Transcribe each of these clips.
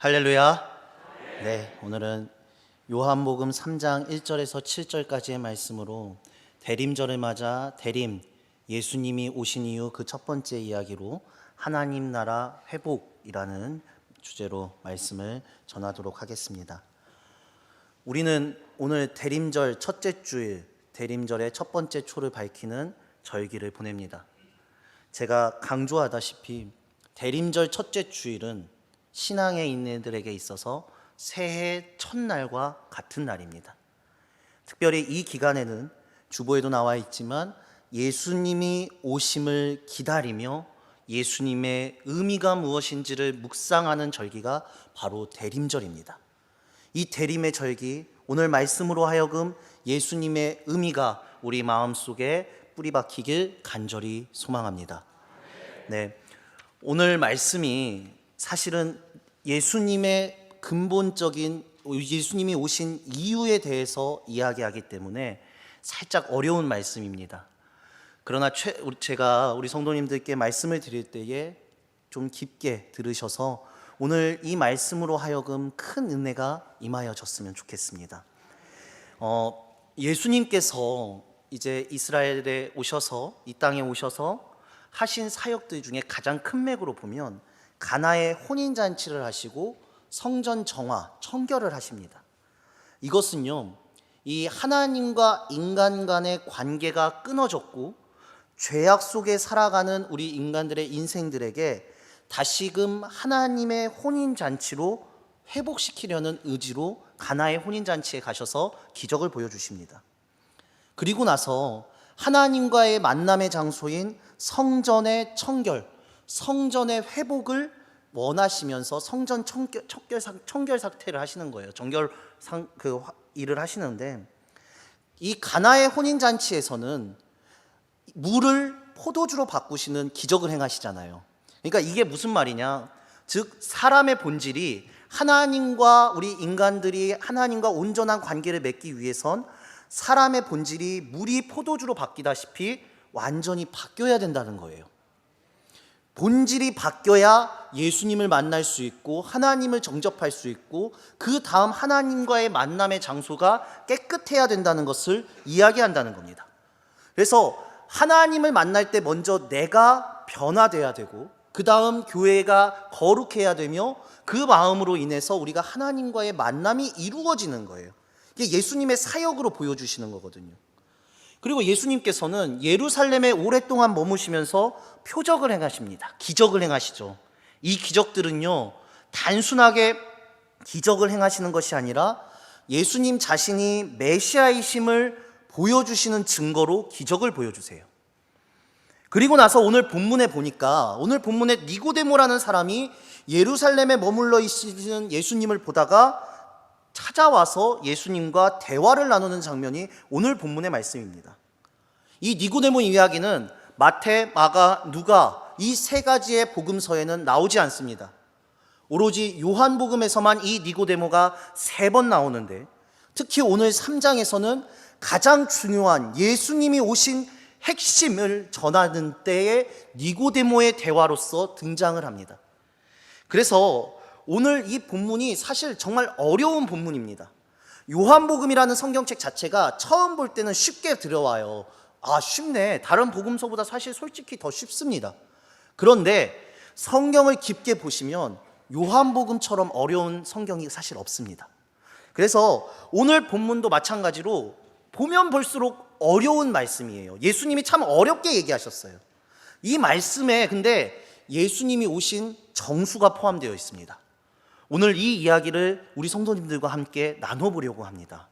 할렐루야. 네, 오늘은 요한복음 3장 1절에서 7절까지의 말씀으로 대림절을 맞아 대림, 예수님이 오신 이후 그 첫 번째 이야기로 하나님 나라 회복이라는 주제로 말씀을 전하도록 하겠습니다. 우리는 오늘 대림절 첫째 주일, 대림절의 첫 번째 초를 밝히는 절기를 보냅니다. 제가 강조하다시피 대림절 첫째 주일은 신앙에 있는 이들에게 있어서 새해 첫날과 같은 날입니다. 특별히 이 기간에는 주보에도 나와 있지만 예수님이 오심을 기다리며 예수님의 의미가 무엇인지를 묵상하는 절기가 바로 대림절입니다. 이 대림의 절기, 오늘 말씀으로 하여금 예수님의 의미가 우리 마음속에 뿌리박히길 간절히 소망합니다. 네, 오늘 말씀이 사실은 예수님의 근본적인 예수님이 오신 이유에 대해서 이야기하기 때문에 살짝 어려운 말씀입니다. 그러나 제가 우리 성도님들께 말씀을 드릴 때에 좀 깊게 들으셔서 오늘 이 말씀으로 하여금 큰 은혜가 임하여졌으면 좋겠습니다. 예수님께서 이제 이스라엘에 오셔서 이 땅에 오셔서 하신 사역들 중에 가장 큰 맥으로 보면 가나의 혼인잔치를 하시고 성전 정화, 청결을 하십니다. 이것은요, 이 하나님과 인간 간의 관계가 끊어졌고 죄악 속에 살아가는 우리 인간들의 인생들에게 다시금 하나님의 혼인잔치로 회복시키려는 의지로 가나의 혼인잔치에 가셔서 기적을 보여주십니다. 그리고 나서 하나님과의 만남의 장소인 성전의 청결, 성전의 회복을 원하시면서 성전 청결 사태를 하시는 거예요. 일을 하시는데, 이 가나의 혼인잔치에서는 물을 포도주로 바꾸시는 기적을 행하시잖아요. 그러니까 이게 무슨 말이냐? 즉 사람의 본질이 하나님과 우리 인간들이 하나님과 온전한 관계를 맺기 위해선 사람의 본질이 물이 포도주로 바뀌다시피 완전히 바뀌어야 된다는 거예요. 본질이 바뀌어야 예수님을 만날 수 있고 하나님을 정접할 수 있고 그 다음 하나님과의 만남의 장소가 깨끗해야 된다는 것을 이야기한다는 겁니다. 그래서 하나님을 만날 때 먼저 내가 변화돼야 되고 그 다음 교회가 거룩해야 되며 그 마음으로 인해서 우리가 하나님과의 만남이 이루어지는 거예요. 이게 예수님의 사역으로 보여주시는 거거든요. 그리고 예수님께서는 예루살렘에 오랫동안 머무시면서 표적을 행하십니다. 기적을 행하시죠. 이 기적들은요, 단순하게 기적을 행하시는 것이 아니라 예수님 자신이 메시아이심을 보여주시는 증거로 기적을 보여주세요. 그리고 나서 오늘 본문에 보니까 오늘 본문에 니고데모라는 사람이 예루살렘에 머물러 있으시는 예수님을 보다가 찾아와서 예수님과 대화를 나누는 장면이 오늘 본문의 말씀입니다. 이 니고데모 이야기는 마태, 마가, 누가 이 세 가지의 복음서에는 나오지 않습니다. 오로지 요한복음에서만 이 니고데모가 3번 나오는데, 특히 오늘 3장에서는 가장 중요한 예수님이 오신 핵심을 전하는 때에 니고데모의 대화로서 등장을 합니다. 그래서 오늘 이 본문이 사실 정말 어려운 본문입니다. 요한복음이라는 성경책 자체가 처음 볼 때는 쉽게 들어와요. 아, 쉽네. 다른 복음서보다 사실 솔직히 더 쉽습니다. 그런데 성경을 깊게 보시면 요한복음처럼 어려운 성경이 사실 없습니다. 그래서 오늘 본문도 마찬가지로 보면 볼수록 어려운 말씀이에요. 예수님이 참 어렵게 얘기하셨어요. 이 말씀에 근데 예수님이 오신 정수가 포함되어 있습니다. 오늘 이 이야기를 우리 성도님들과 함께 나눠보려고 합니다.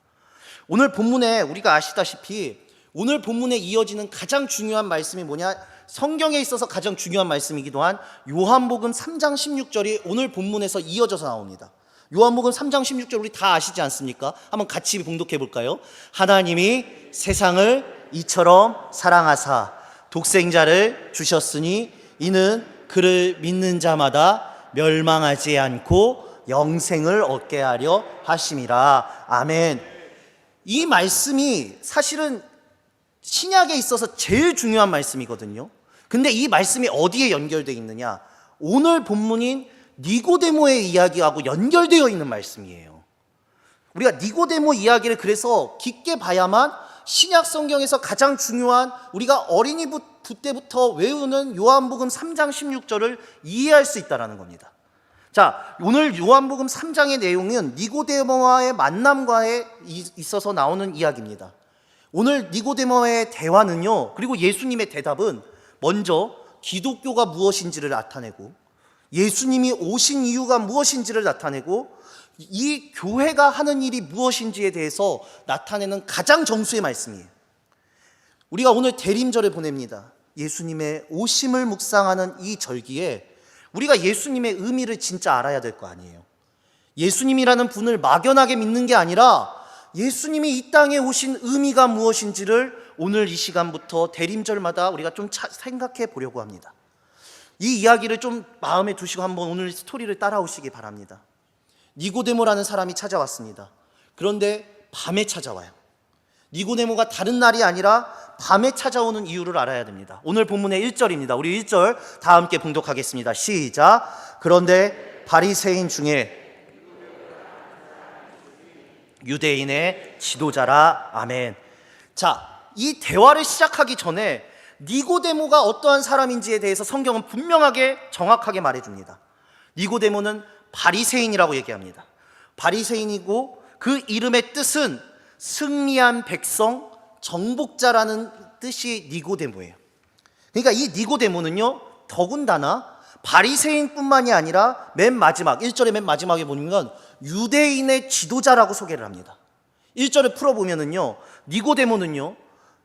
오늘 본문에 우리가 아시다시피 오늘 본문에 이어지는 가장 중요한 말씀이 뭐냐? 성경에 있어서 가장 중요한 말씀이기도 한 요한복음 3장 16절이 오늘 본문에서 이어져서 나옵니다. 요한복음 3장 16절 우리 다 아시지 않습니까? 한번 같이 봉독해 볼까요? 하나님이 세상을 이처럼 사랑하사 독생자를 주셨으니 이는 그를 믿는 자마다 멸망하지 않고 영생을 얻게 하려 하심이라. 아멘. 이 말씀이 사실은 신약에 있어서 제일 중요한 말씀이거든요. 근데 이 말씀이 어디에 연결되어 있느냐? 오늘 본문인 니고데모의 이야기하고 연결되어 있는 말씀이에요. 우리가 니고데모 이야기를 그래서 깊게 봐야만 신약 성경에서 가장 중요한 우리가 어린이 부 때부터 외우는 요한복음 3장 16절을 이해할 수 있다는 겁니다. 자, 오늘 요한복음 3장의 내용은 니고데모와의 만남과에 있어서 나오는 이야기입니다. 오늘 니고데모와의 대화는요, 그리고 예수님의 대답은 먼저 기독교가 무엇인지를 나타내고 예수님이 오신 이유가 무엇인지를 나타내고 이 교회가 하는 일이 무엇인지에 대해서 나타내는 가장 정수의 말씀이에요. 우리가 오늘 대림절을 보냅니다. 예수님의 오심을 묵상하는 이 절기에 우리가 예수님의 의미를 진짜 알아야 될 거 아니에요. 예수님이라는 분을 막연하게 믿는 게 아니라 예수님이 이 땅에 오신 의미가 무엇인지를 오늘 이 시간부터 대림절마다 우리가 좀 생각해 보려고 합니다. 이 이야기를 좀 마음에 두시고 한번 오늘 스토리를 따라오시기 바랍니다. 니고데모라는 사람이 찾아왔습니다. 그런데 밤에 찾아와요. 니고데모가 다른 날이 아니라 밤에 찾아오는 이유를 알아야 됩니다. 오늘 본문의 1절입니다. 우리 1절 다 함께 봉독하겠습니다. 시작. 그런데 바리새인 중에 유대인의 지도자라. 아멘. 자, 이 대화를 시작하기 전에 니고데모가 어떠한 사람인지에 대해서 성경은 분명하게 정확하게 말해줍니다. 니고데모는 바리새인이라고 얘기합니다. 바리새인이고 그 이름의 뜻은 승리한 백성, 정복자라는 뜻이 니고데모예요. 그러니까 이 니고데모는요, 더군다나 바리새인뿐만이 아니라 맨 마지막 1절의 맨 마지막에 보면 유대인의 지도자라고 소개를 합니다. 1절을 풀어보면은요, 니고데모는요,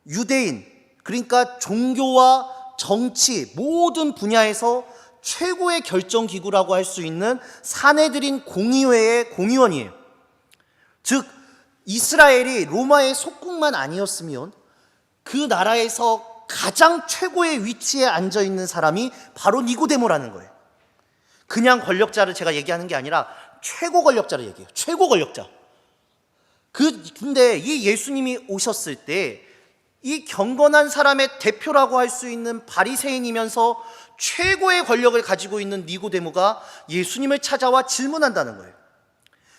유대인, 그러니까 종교와 정치 모든 분야에서 최고의 결정기구라고 할 수 있는 사내들인 공의회의 공의원이에요. 즉 이스라엘이 로마의 속국만 아니었으면 그 나라에서 가장 최고의 위치에 앉아있는 사람이 바로 니고데모라는 거예요. 그냥 권력자를 제가 얘기하는 게 아니라 최고 권력자를 얘기해요. 최고 권력자. 근데 이 예수님이 오셨을 때 이 경건한 사람의 대표라고 할 수 있는 바리새인이면서 최고의 권력을 가지고 있는 니고데모가 예수님을 찾아와 질문한다는 거예요.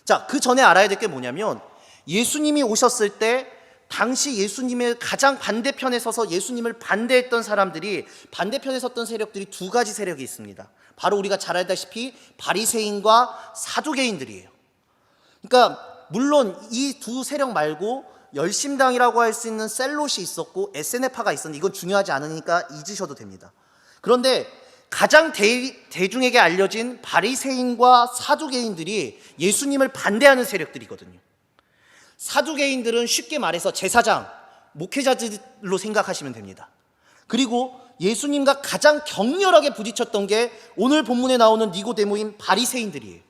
자, 그 전에 알아야 될 게 뭐냐면 예수님이 오셨을 때 당시 예수님의 가장 반대편에 서서 예수님을 반대했던 사람들이, 반대편에 섰던 세력들이 두 가지 세력이 있습니다. 바로 우리가 잘 알다시피 바리새인과 사두개인들이에요. 그러니까 물론 이 두 세력 말고 열심당이라고 할 수 있는 셀롯이 있었고 에세네파가 있었는데 이건 중요하지 않으니까 잊으셔도 됩니다. 그런데 가장 대중에게 알려진 바리새인과 사두개인들이 예수님을 반대하는 세력들이거든요. 사두개인들은 쉽게 말해서 제사장, 목회자들로 생각하시면 됩니다. 그리고 예수님과 가장 격렬하게 부딪혔던 게 오늘 본문에 나오는 니고데모인 바리새인들이에요.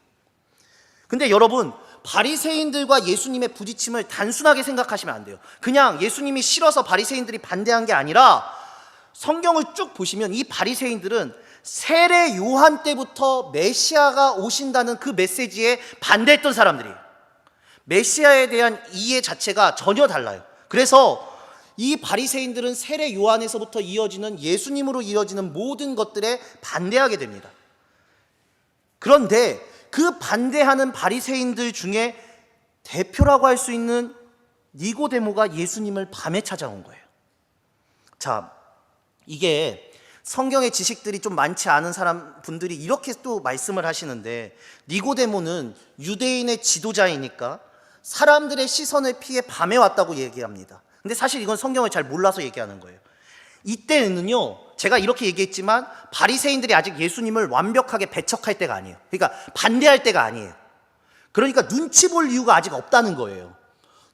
근데 여러분, 바리새인들과 예수님의 부딪힘을 단순하게 생각하시면 안 돼요. 그냥 예수님이 싫어서 바리새인들이 반대한 게 아니라 성경을 쭉 보시면 이 바리새인들은 세례 요한 때부터 메시아가 오신다는 그 메시지에 반대했던 사람들이에요. 메시아에 대한 이해 자체가 전혀 달라요. 그래서 이 바리새인들은 세례 요한에서부터 이어지는 예수님으로 이어지는 모든 것들에 반대하게 됩니다. 그런데 그 반대하는 바리새인들 중에 대표라고 할 수 있는 니고데모가 예수님을 밤에 찾아온 거예요. 자, 이게 성경의 지식들이 좀 많지 않은 분들이 이렇게 또 말씀을 하시는데, 니고데모는 유대인의 지도자이니까 사람들의 시선을 피해 밤에 왔다고 얘기합니다. 근데 사실 이건 성경을 잘 몰라서 얘기하는 거예요. 이때는요, 제가 이렇게 얘기했지만 바리새인들이 아직 예수님을 완벽하게 배척할 때가 아니에요. 그러니까 반대할 때가 아니에요. 그러니까 눈치 볼 이유가 아직 없다는 거예요.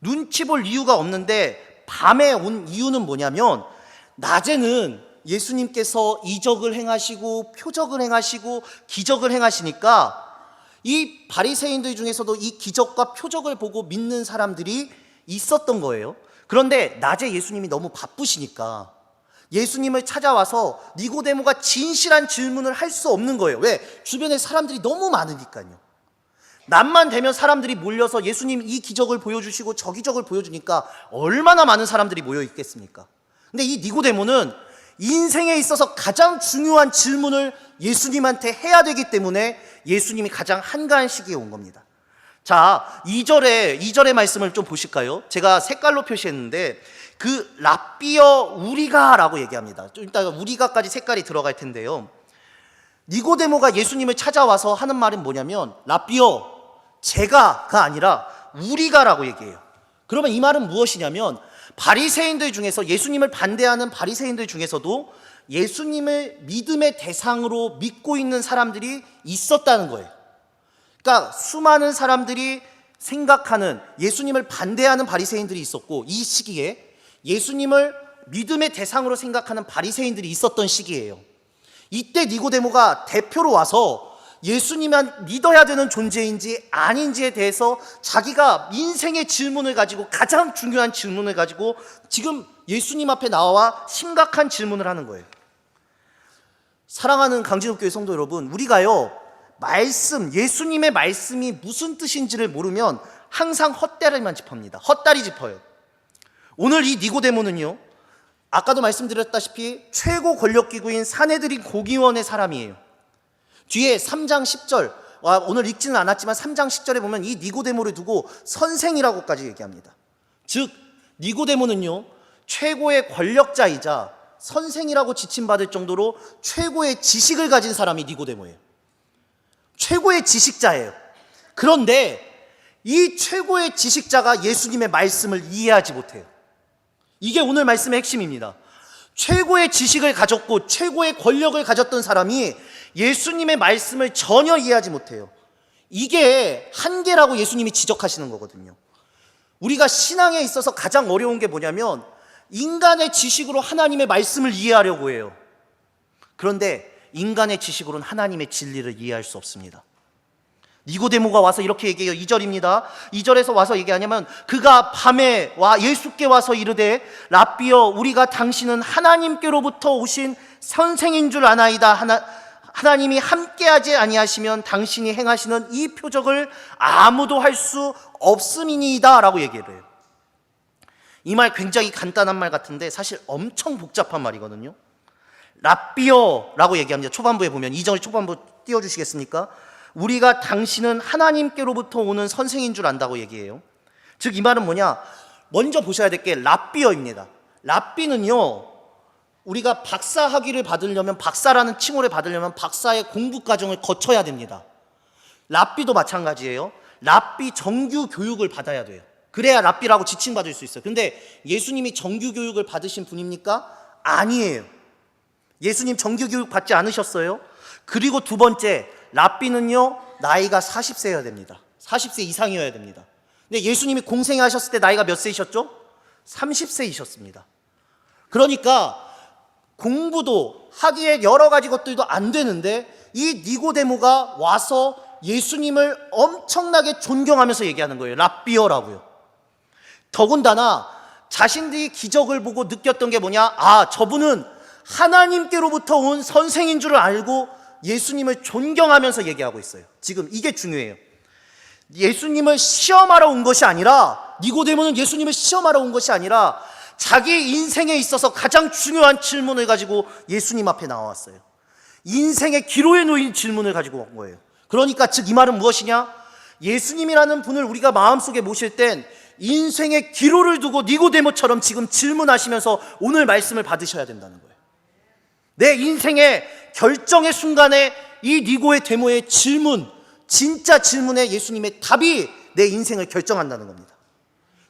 눈치 볼 이유가 없는데 밤에 온 이유는 뭐냐면, 낮에는 예수님께서 이적을 행하시고 표적을 행하시고 기적을 행하시니까 이 바리새인들 중에서도 이 기적과 표적을 보고 믿는 사람들이 있었던 거예요. 그런데 낮에 예수님이 너무 바쁘시니까 예수님을 찾아와서 니고데모가 진실한 질문을 할 수 없는 거예요. 왜? 주변에 사람들이 너무 많으니까요. 낮만 되면 사람들이 몰려서 예수님 이 기적을 보여주시고 저 기적을 보여주니까 얼마나 많은 사람들이 모여 있겠습니까? 근데 이 니고데모는 인생에 있어서 가장 중요한 질문을 예수님한테 해야 되기 때문에 예수님이 가장 한가한 시기에 온 겁니다. 자, 2절의 말씀을 좀 보실까요? 제가 색깔로 표시했는데 그 랍비여 우리가라고 얘기합니다. 좀 이따가 우리가까지 색깔이 들어갈 텐데요. 니고데모가 예수님을 찾아와서 하는 말은 뭐냐면 랍비여 제가가 아니라 우리가라고 얘기해요. 그러면 이 말은 무엇이냐면 바리새인들 중에서 예수님을 반대하는 바리새인들 중에서도 예수님을 믿음의 대상으로 믿고 있는 사람들이 있었다는 거예요. 그러니까 수많은 사람들이 생각하는 예수님을 반대하는 바리새인들이 있었고 이 시기에 예수님을 믿음의 대상으로 생각하는 바리새인들이 있었던 시기예요. 이때 니고데모가 대표로 와서 예수님만 믿어야 되는 존재인지 아닌지에 대해서 자기가 인생의 질문을 가지고 가장 중요한 질문을 가지고 지금 예수님 앞에 나와 심각한 질문을 하는 거예요. 사랑하는 강진욱교회 성도 여러분, 우리가요 예수님의 말씀이 무슨 뜻인지를 모르면 항상 헛다리만 짚습니다. 헛다리 짚어요. 오늘 이 니고데모는요 아까도 말씀드렸다시피 최고 권력기구인 산헤드린 고기원의 사람이에요. 뒤에 3장 10절 오늘 읽지는 않았지만 3장 10절에 보면 이 니고데모를 두고 선생이라고까지 얘기합니다. 즉 니고데모는요 최고의 권력자이자 선생이라고 지칭받을 정도로 최고의 지식을 가진 사람이 니고데모예요. 최고의 지식자예요. 그런데 이 최고의 지식자가 예수님의 말씀을 이해하지 못해요. 이게 오늘 말씀의 핵심입니다. 최고의 지식을 가졌고 최고의 권력을 가졌던 사람이 예수님의 말씀을 전혀 이해하지 못해요. 이게 한계라고 예수님이 지적하시는 거거든요. 우리가 신앙에 있어서 가장 어려운 게 뭐냐면 인간의 지식으로 하나님의 말씀을 이해하려고 해요. 그런데 인간의 지식으로는 하나님의 진리를 이해할 수 없습니다. 니고데모가 와서 이렇게 얘기해요. 2절입니다. 2절에서 와서 얘기하냐면 그가 밤에 예수께 와서 이르되 랍비여 우리가 당신은 하나님께로부터 오신 선생인 줄 아나이다. 하나님이 함께하지 아니하시면 당신이 행하시는 이 표적을 아무도 할 수 없음이니이다 라고 얘기를 해요. 이 말 굉장히 간단한 말 같은데 사실 엄청 복잡한 말이거든요. 랍비여 라고 얘기합니다. 초반부에 보면 2절 초반부 띄워주시겠습니까? 우리가 당신은 하나님께로부터 오는 선생인 줄 안다고 얘기해요. 즉 이 말은 뭐냐, 먼저 보셔야 될 게 랍비어입니다. 랍비는요 우리가 박사 학위를 받으려면, 박사라는 칭호를 받으려면 박사의 공부 과정을 거쳐야 됩니다. 랍비도 마찬가지예요. 랍비 정규 교육을 받아야 돼요. 그래야 랍비라고 지칭받을 수 있어요. 근데 예수님이 정규 교육을 받으신 분입니까? 아니에요. 예수님 정규 교육 받지 않으셨어요. 그리고 두 번째, 랍비는요 나이가 40세여야 됩니다. 40세 이상이어야 됩니다. 근데 예수님이 공생애 하셨을 때 나이가 몇 세이셨죠? 30세이셨습니다. 그러니까 공부도 하기에 여러 가지 것들도 안 되는데 이 니고데모가 와서 예수님을 엄청나게 존경하면서 얘기하는 거예요. 랍비어라고요. 더군다나 자신들이 기적을 보고 느꼈던 게 뭐냐, 저분은 하나님께로부터 온 선생인 줄 알고 예수님을 존경하면서 얘기하고 있어요. 지금 이게 중요해요. 예수님을 시험하러 온 것이 아니라, 니고데모는 예수님을 시험하러 온 것이 아니라 자기 인생에 있어서 가장 중요한 질문을 가지고 예수님 앞에 나왔어요. 인생의 기로에 놓인 질문을 가지고 온 거예요. 그러니까 즉 이 말은 무엇이냐, 예수님이라는 분을 우리가 마음속에 모실 땐 인생의 기로를 두고 니고데모처럼 지금 질문하시면서 오늘 말씀을 받으셔야 된다는 거예요. 내 인생의 결정의 순간에 이 니고데모의 질문, 진짜 질문에 예수님의 답이 내 인생을 결정한다는 겁니다.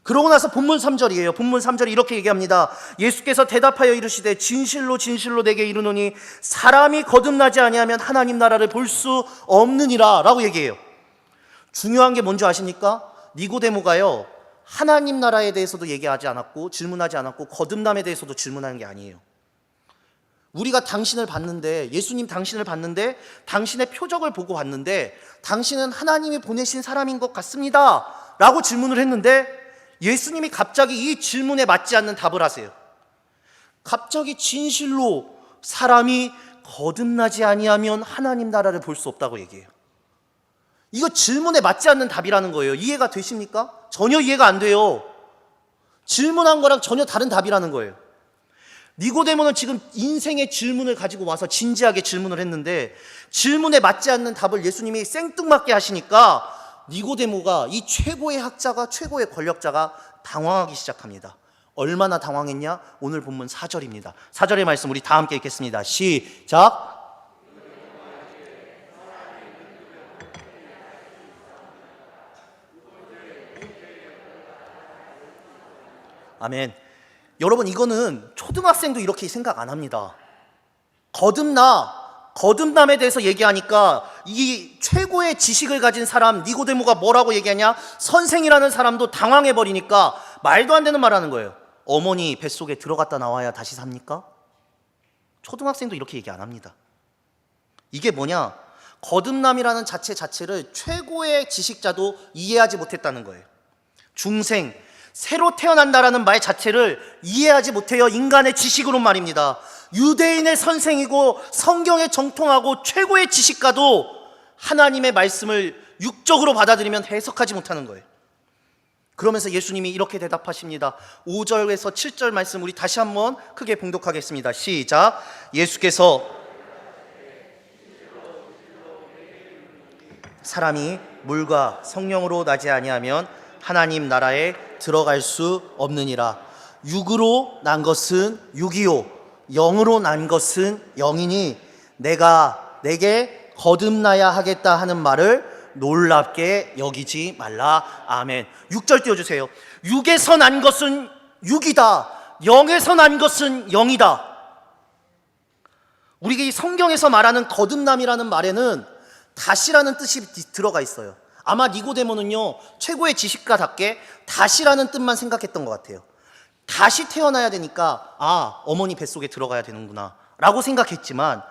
그러고 나서 본문 3절이에요. 본문 3절이 이렇게 얘기합니다. 예수께서 대답하여 이르시되 진실로 진실로 내게 이르노니 사람이 거듭나지 아니하면 하나님 나라를 볼 수 없느니라 라고 얘기해요. 중요한 게 뭔지 아십니까? 니고데모가요 하나님 나라에 대해서도 얘기하지 않았고 질문하지 않았고 거듭남에 대해서도 질문하는 게 아니에요. 우리가 당신을 봤는데, 예수님 당신을 봤는데, 당신의 표적을 보고 봤는데 당신은 하나님이 보내신 사람인 것 같습니다 라고 질문을 했는데 예수님이 갑자기 이 질문에 맞지 않는 답을 하세요. 갑자기 진실로 사람이 거듭나지 아니하면 하나님 나라를 볼 수 없다고 얘기해요. 이거 질문에 맞지 않는 답이라는 거예요. 이해가 되십니까? 전혀 이해가 안 돼요. 질문한 거랑 전혀 다른 답이라는 거예요. 니고데모는 지금 인생의 질문을 가지고 와서 진지하게 질문을 했는데 질문에 맞지 않는 답을 예수님이 생뚱맞게 하시니까 니고데모가, 이 최고의 학자가, 최고의 권력자가 당황하기 시작합니다. 얼마나 당황했냐? 오늘 본문 4절입니다. 4절의 말씀 우리 다 함께 읽겠습니다. 시작. 아멘. 여러분, 이거는 초등학생도 이렇게 생각 안 합니다. 거듭남에 대해서 얘기하니까 이 최고의 지식을 가진 사람 니고데모가 뭐라고 얘기하냐? 선생이라는 사람도 당황해버리니까 말도 안 되는 말 하는 거예요. 어머니 뱃속에 들어갔다 나와야 다시 삽니까? 초등학생도 이렇게 얘기 안 합니다. 이게 뭐냐? 거듭남이라는 자체를 최고의 지식자도 이해하지 못했다는 거예요. 중생, 새로 태어난다라는 말 자체를 이해하지 못해요. 인간의 지식으로 말입니다. 유대인의 선생이고 성경에 정통하고 최고의 지식가도 하나님의 말씀을 육적으로 받아들이면 해석하지 못하는 거예요. 그러면서 예수님이 이렇게 대답하십니다. 5절에서 7절 말씀 우리 다시 한번 크게 봉독하겠습니다. 시작. 예수께서 사람이 물과 성령으로 나지 아니하면 하나님 나라에 들어갈 수 없느니라. 육으로 난 것은 육이요 영으로 난 것은 영이니 내가 내게 거듭나야 하겠다 하는 말을 놀랍게 여기지 말라. 아멘. 6절 띄워주세요. 육에서 난 것은 육이다, 영에서 난 것은 영이다. 우리가 이 성경에서 말하는 거듭남이라는 말에는 다시라는 뜻이 들어가 있어요. 아마 니고데모는요 최고의 지식가답게 다시라는 뜻만 생각했던 것 같아요. 다시 태어나야 되니까 어머니 뱃속에 들어가야 되는구나 라고 생각했지만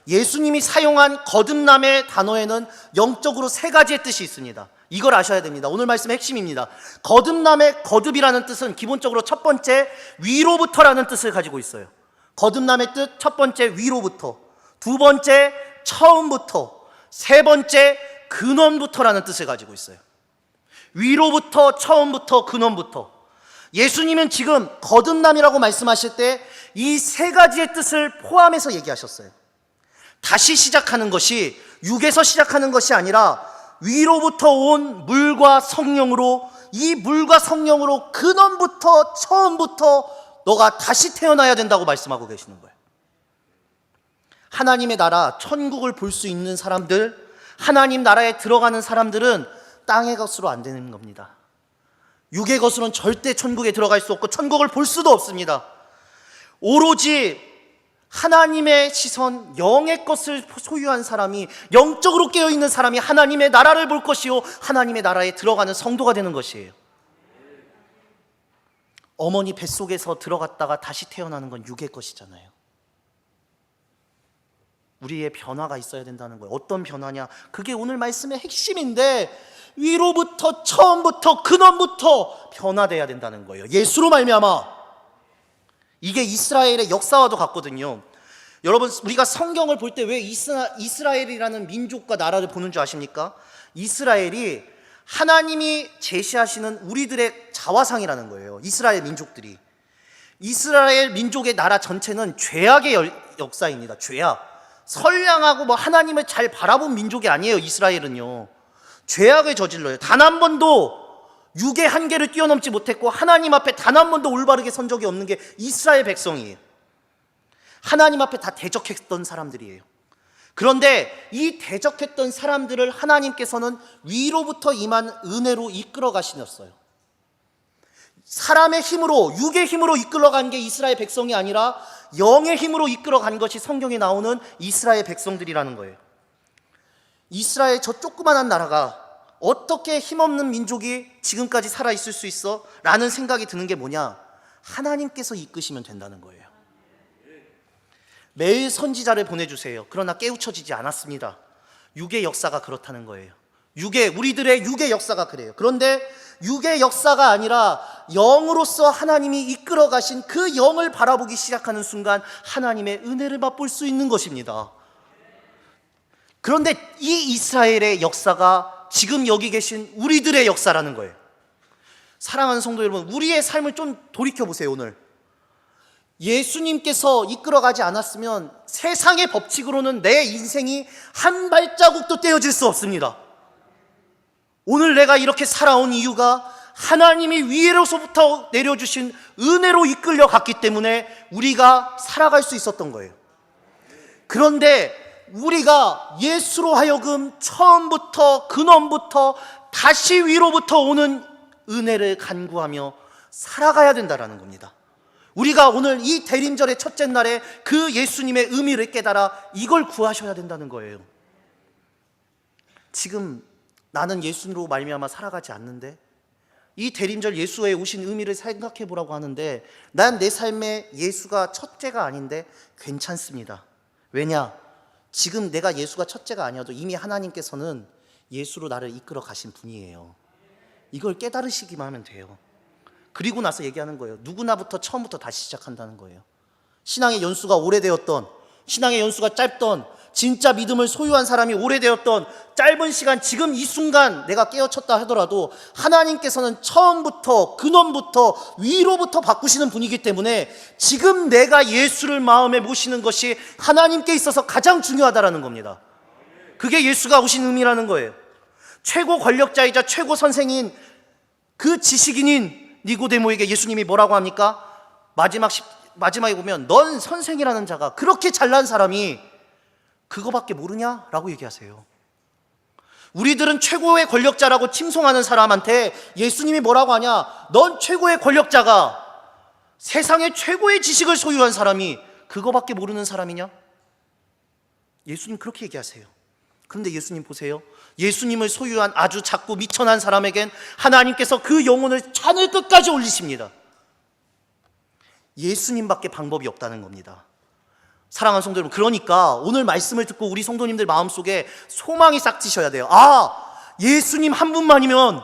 예수님이 사용한 거듭남의 단어에는 영적으로 3가지의 뜻이 있습니다. 이걸 아셔야 됩니다. 오늘 말씀의 핵심입니다. 거듭남의 거듭이라는 뜻은 기본적으로 첫 번째 위로부터라는 뜻을 가지고 있어요. 거듭남의 뜻 첫 번째 위로부터, 두 번째 처음부터, 세 번째 근원부터라는 뜻을 가지고 있어요. 위로부터, 처음부터, 근원부터. 예수님은 지금 거듭남이라고 말씀하실 때 이 3가지의 뜻을 포함해서 얘기하셨어요. 다시 시작하는 것이 육에서 시작하는 것이 아니라 위로부터 온 물과 성령으로, 이 물과 성령으로 근원부터 처음부터 너가 다시 태어나야 된다고 말씀하고 계시는 거예요. 하나님의 나라, 천국을 볼 수 있는 사람들, 하나님 나라에 들어가는 사람들은 땅의 것으로 안 되는 겁니다. 육의 것으로는 절대 천국에 들어갈 수 없고 천국을 볼 수도 없습니다. 오로지 하나님의 시선, 영의 것을 소유한 사람이, 영적으로 깨어있는 사람이 하나님의 나라를 볼 것이요 하나님의 나라에 들어가는 성도가 되는 것이에요. 어머니 뱃속에서 들어갔다가 다시 태어나는 건 육의 것이잖아요. 우리의 변화가 있어야 된다는 거예요. 어떤 변화냐? 그게 오늘 말씀의 핵심인데 위로부터, 처음부터, 근원부터 변화돼야 된다는 거예요. 예수로 말미암아. 이게 이스라엘의 역사와도 같거든요. 여러분, 우리가 성경을 볼 때 왜 이스라엘이라는 민족과 나라를 보는 줄 아십니까? 이스라엘이 하나님이 제시하시는 우리들의 자화상이라는 거예요. 이스라엘 민족들이. 이스라엘 민족의 나라 전체는 죄악의 역사입니다. 죄악. 선량하고 하나님을 잘 바라본 민족이 아니에요. 이스라엘은요 죄악을 저질러요. 단 한 번도 육의 한계를 뛰어넘지 못했고 하나님 앞에 단 한 번도 올바르게 선 적이 없는 게 이스라엘 백성이에요. 하나님 앞에 다 대적했던 사람들이에요. 그런데 이 대적했던 사람들을 하나님께서는 위로부터 임한 은혜로 이끌어 가시셨어요. 사람의 힘으로, 육의 힘으로 이끌어간 게 이스라엘 백성이 아니라 영의 힘으로 이끌어간 것이 성경에 나오는 이스라엘 백성들이라는 거예요. 이스라엘 저 조그만한 나라가 어떻게 힘없는 민족이 지금까지 살아있을 수 있어? 라는 생각이 드는 게 뭐냐? 하나님께서 이끄시면 된다는 거예요. 매일 선지자를 보내주세요. 그러나 깨우쳐지지 않았습니다. 육의 역사가 그렇다는 거예요. 우리들의 육의 역사가 그래요. 그런데 육의 역사가 아니라 영으로서 하나님이 이끌어 가신 그 영을 바라보기 시작하는 순간 하나님의 은혜를 맛볼 수 있는 것입니다. 그런데 이 이스라엘의 역사가 지금 여기 계신 우리들의 역사라는 거예요. 사랑하는 성도 여러분, 우리의 삶을 좀 돌이켜보세요. 오늘 예수님께서 이끌어가지 않았으면 세상의 법칙으로는 내 인생이 한 발자국도 떼어질 수 없습니다. 오늘 내가 이렇게 살아온 이유가 하나님이 위에로부터 내려주신 은혜로 이끌려 갔기 때문에 우리가 살아갈 수 있었던 거예요. 그런데 우리가 예수로 하여금 처음부터 근원부터 다시 위로부터 오는 은혜를 간구하며 살아가야 된다라는 겁니다. 우리가 오늘 이 대림절의 첫째 날에 그 예수님의 의미를 깨달아 이걸 구하셔야 된다는 거예요. 지금 나는 예수로 말미암아 살아가지 않는데 이 대림절 예수의 오신 의미를 생각해 보라고 하는데 난 내 삶에 예수가 첫째가 아닌데 괜찮습니다. 왜냐? 지금 내가 예수가 첫째가 아니어도 이미 하나님께서는 예수로 나를 이끌어 가신 분이에요. 이걸 깨달으시기만 하면 돼요. 그리고 나서 얘기하는 거예요. 누구나부터 처음부터 다시 시작한다는 거예요. 신앙의 연수가 오래되었던, 신앙의 연수가 짧던, 진짜 믿음을 소유한 사람이 오래되었던 짧은 시간, 지금 이 순간 내가 깨어쳤다 하더라도 하나님께서는 처음부터 근원부터 위로부터 바꾸시는 분이기 때문에 지금 내가 예수를 마음에 모시는 것이 하나님께 있어서 가장 중요하다라는 겁니다. 그게 예수가 오신 의미라는 거예요. 최고 권력자이자 최고 선생인 그 지식인인 니고데모에게 예수님이 뭐라고 합니까? 마지막에 보면 넌 선생이라는 자가 그렇게 잘난 사람이 그거밖에 모르냐? 라고 얘기하세요. 우리들은 최고의 권력자라고 칭송하는 사람한테 예수님이 뭐라고 하냐? 넌 최고의 권력자가 세상의 최고의 지식을 소유한 사람이 그거밖에 모르는 사람이냐? 예수님 그렇게 얘기하세요. 그런데 예수님 보세요. 예수님을 소유한 아주 작고 미천한 사람에겐 하나님께서 그 영혼을 하늘 끝까지 올리십니다. 예수님밖에 방법이 없다는 겁니다. 사랑하는 성도 여러분, 그러니까 오늘 말씀을 듣고 우리 성도님들 마음속에 소망이 싹트셔야 돼요. 예수님 한 분만이면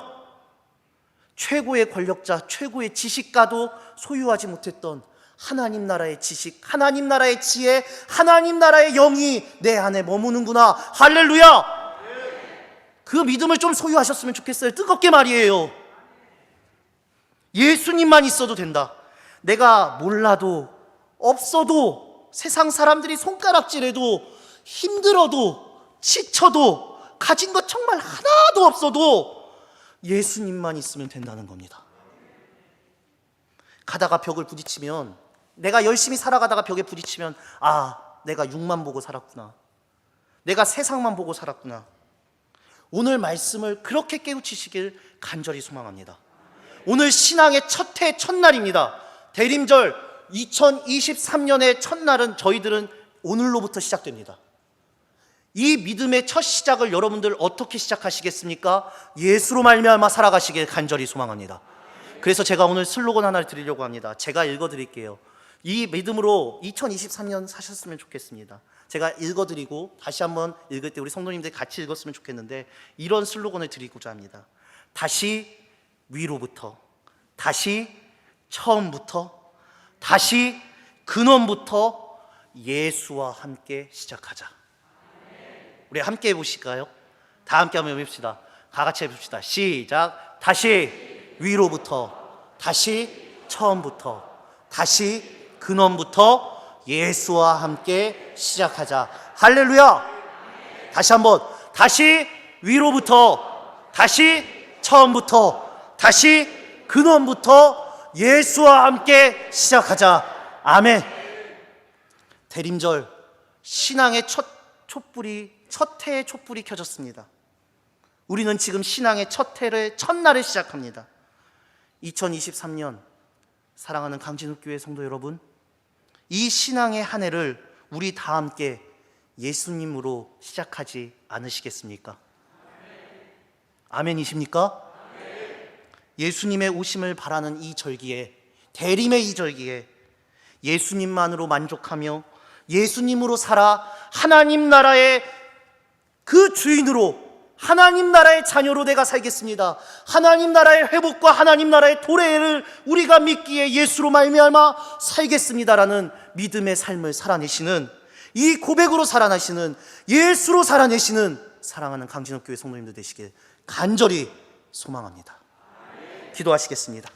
최고의 권력자, 최고의 지식가도 소유하지 못했던 하나님 나라의 지식, 하나님 나라의 지혜, 하나님 나라의 영이 내 안에 머무는구나. 할렐루야! 그 믿음을 좀 소유하셨으면 좋겠어요. 뜨겁게 말이에요. 예수님만 있어도 된다. 내가 몰라도 없어도 세상 사람들이 손가락질해도 힘들어도 지쳐도 가진 것 정말 하나도 없어도 예수님만 있으면 된다는 겁니다. 가다가 벽을 부딪히면, 내가 열심히 살아가다가 벽에 부딪히면 내가 육만 보고 살았구나, 내가 세상만 보고 살았구나. 오늘 말씀을 그렇게 깨우치시길 간절히 소망합니다. 오늘 신앙의 첫 해 첫날입니다. 대림절 2023년의 첫날은 저희들은 오늘로부터 시작됩니다. 이 믿음의 첫 시작을 여러분들 어떻게 시작하시겠습니까? 예수로 말미암아 살아가시길 간절히 소망합니다. 그래서 제가 오늘 슬로건 하나를 드리려고 합니다. 제가 읽어드릴게요. 이 믿음으로 2023년 사셨으면 좋겠습니다. 제가 읽어드리고 다시 한번 읽을 때 우리 성도님들 같이 읽었으면 좋겠는데 이런 슬로건을 드리고자 합니다. 다시 위로부터, 다시 처음부터, 다시 근원부터 예수와 함께 시작하자. 우리 함께 해보실까요? 다 함께 한번 해봅시다. 다 같이 해봅시다. 시작. 다시 위로부터, 다시 처음부터, 다시 근원부터 예수와 함께 시작하자. 할렐루야! 다시 한번, 다시 위로부터, 다시 처음부터, 다시 근원부터 예수와 함께 시작하자. 아멘. 대림절 신앙의 첫 해의 촛불이 켜졌습니다. 우리는 지금 신앙의 첫날을 시작합니다. 2023년 사랑하는 강진욱교회 성도 여러분, 이 신앙의 한 해를 우리 다 함께 예수님으로 시작하지 않으시겠습니까? 아멘이십니까? 예수님의 오심을 바라는 이 절기에, 대림의 이 절기에 예수님만으로 만족하며 예수님으로 살아 하나님 나라의 그 주인으로, 하나님 나라의 자녀로 내가 살겠습니다. 하나님 나라의 회복과 하나님 나라의 도래를 우리가 믿기에 예수로 말미암아 살겠습니다라는 믿음의 삶을 살아내시는, 이 고백으로 살아내시는, 예수로 살아내시는 사랑하는 강진욱 교회 성도님들 되시길 간절히 소망합니다. 기도하시겠습니다.